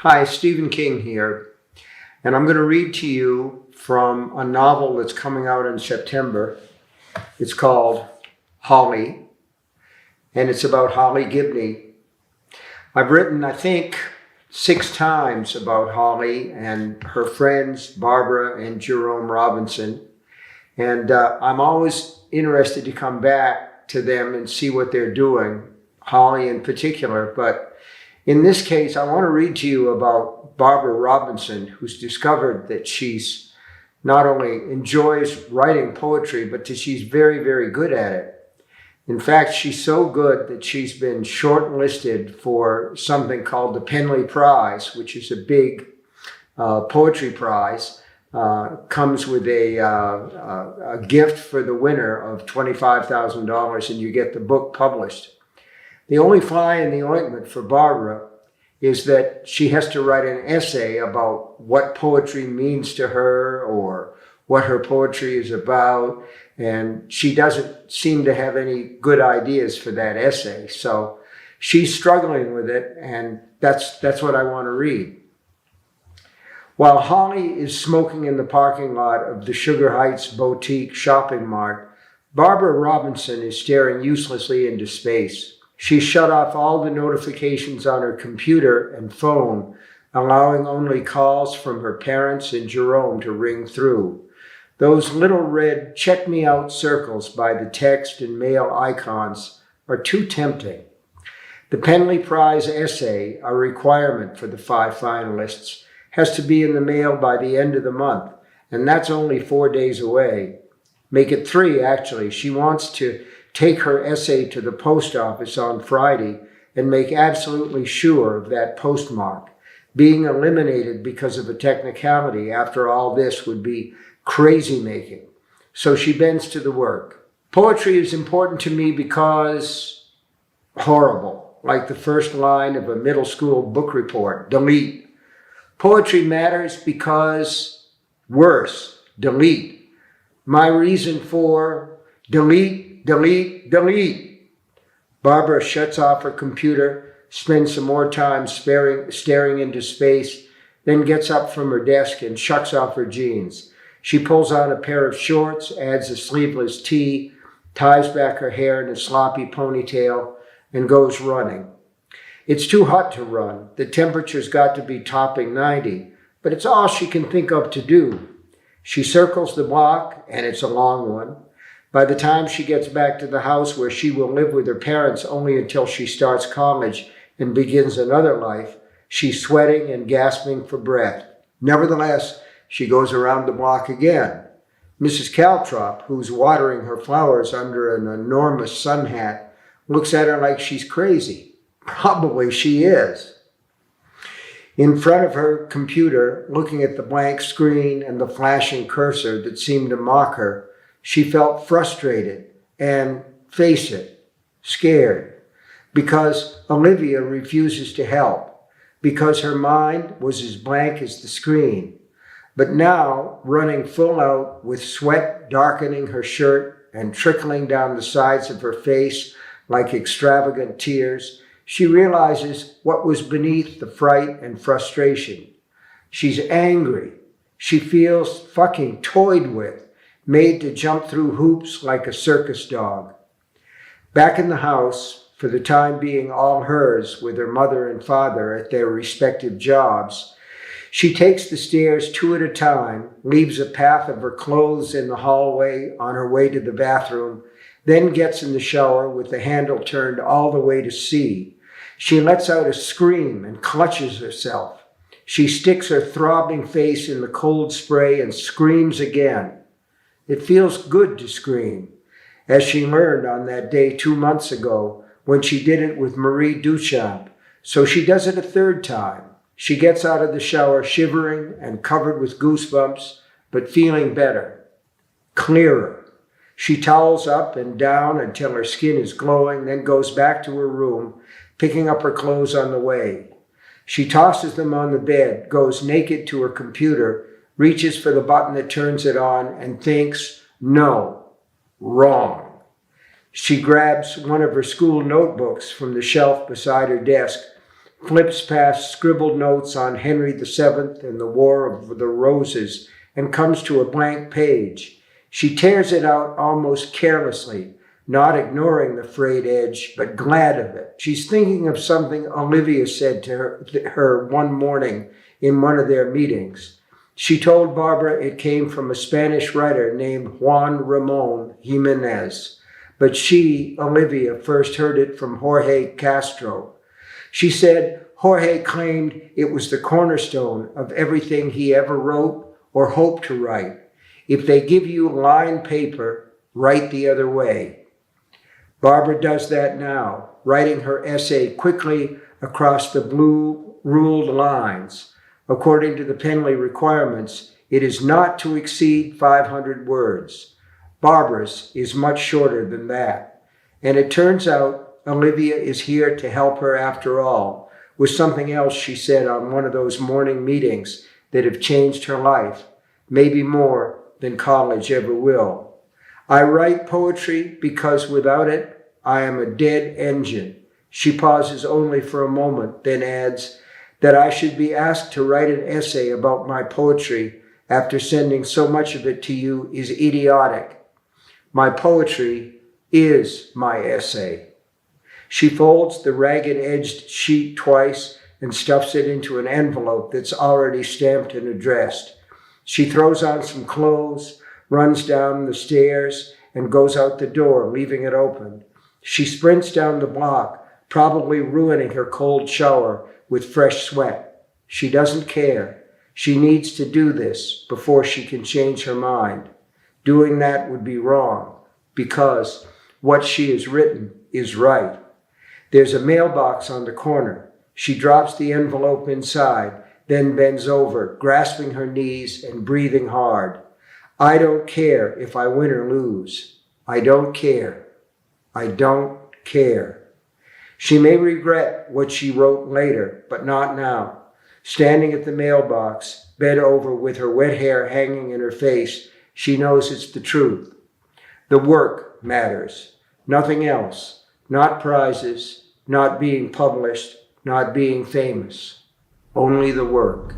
Hi, Stephen King here, and I'm going to read to you from a novel that's coming out in September. It's called Holly, and it's about Holly Gibney. I've written, I think, 6 times about Holly and her friends, Barbara and Jerome Robinson, and I'm always interested to come back to them and see what they're doing, Holly in particular, but in this case, I want to read to you about Barbara Robinson, who's discovered that she's not only enjoys writing poetry, but that she's very, very good at it. In fact, she's so good that she's been shortlisted for something called the Penley Prize, which is a big poetry prize. Comes with a gift for the winner of $25,000, and you get the book published. The only fly in the ointment for Barbara is that she has to write an essay about what poetry means to her or what her poetry is about, and she doesn't seem to have any good ideas for that essay. So she's struggling with it, and that's what I want to read. While Holly is smoking in the parking lot of the Sugar Heights Boutique shopping mart, Barbara Robinson is staring uselessly into space. She shut off all the notifications on her computer and phone, allowing only calls from her parents and Jerome to ring through. Those little red check me out circles by the text and mail icons are too tempting. The Penley Prize essay, a requirement for the 5 finalists, has to be in the mail by the end of the month, and that's only 4 days away. Make it 3, actually. She wants to take her essay to the post office on Friday and make absolutely sure of that postmark. Being eliminated because of a technicality after all this would be crazy making. So she bends to the work. Poetry is important to me because horrible, like the first line of a middle school book report, delete. Poetry matters because worse, delete. My reason for delete. Delete, delete. Barbara shuts off her computer, spends some more time staring into space, then gets up from her desk and shucks off her jeans. She pulls on a pair of shorts, adds a sleeveless tee, ties back her hair in a sloppy ponytail, and goes running. It's too hot to run. The temperature's got to be topping 90, but it's all she can think of to do. She circles the block, and it's a long one. By the time she gets back to the house where she will live with her parents only until she starts college and begins another life, she's sweating and gasping for breath. Nevertheless, she goes around the block again. Mrs. Caltrop, who's watering her flowers under an enormous sun hat, looks at her like she's crazy. Probably she is. In front of her computer, looking at the blank screen and the flashing cursor that seemed to mock her, she felt frustrated and, face it, scared, because Olivia refuses to help, because her mind was as blank as the screen. But now, running full out with sweat darkening her shirt and trickling down the sides of her face like extravagant tears, she realizes what was beneath the fright and frustration. She's angry. She feels fucking toyed with, made to jump through hoops like a circus dog. Back in the house, for the time being all hers with her mother and father at their respective jobs, she takes the stairs 2 at a time, leaves a path of her clothes in the hallway on her way to the bathroom, then gets in the shower with the handle turned all the way to C. She lets out a scream and clutches herself. She sticks her throbbing face in the cold spray and screams again. It feels good to scream, as she learned on that day 2 months ago when she did it with Marie Duchamp. So she does it a 3rd time. She gets out of the shower shivering and covered with goosebumps, but feeling better, clearer. She towels up and down until her skin is glowing, then goes back to her room, picking up her clothes on the way. She tosses them on the bed, goes naked to her computer, reaches for the button that turns it on, and thinks, no, wrong. She grabs one of her school notebooks from the shelf beside her desk, flips past scribbled notes on Henry VII and the War of the Roses, and comes to a blank page. She tears it out almost carelessly, not ignoring the frayed edge, but glad of it. She's thinking of something Olivia said to her one morning in one of their meetings. She told Barbara it came from a Spanish writer named Juan Ramon Jimenez, but she, Olivia, first heard it from Jorge Castro. She said Jorge claimed it was the cornerstone of everything he ever wrote or hoped to write. If they give you lined paper, write the other way. Barbara does that now, writing her essay quickly across the blue ruled lines. According to the Penley requirements, it is not to exceed 500 words. Barbara's is much shorter than that. And it turns out Olivia is here to help her after all, with something else she said on one of those morning meetings that have changed her life, maybe more than college ever will. I write poetry because without it, I am a dead engine. She pauses only for a moment, then adds that I should be asked to write an essay about my poetry after sending so much of it to you is idiotic. My poetry is my essay. She folds the ragged-edged sheet twice and stuffs it into an envelope that's already stamped and addressed. She throws on some clothes, runs down the stairs, and goes out the door, leaving it open. She sprints down the block, probably ruining her cold shower with fresh sweat. She doesn't care. She needs to do this before she can change her mind. Doing that would be wrong, because what she has written is right. There's a mailbox on the corner. She drops the envelope inside, then bends over, grasping her knees and breathing hard. I don't care if I win or lose. I don't care. I don't care. She may regret what she wrote later, but not now. Standing at the mailbox, bent over with her wet hair hanging in her face, she knows it's the truth. The work matters. Nothing else. Not prizes, not being published, not being famous. Only the work.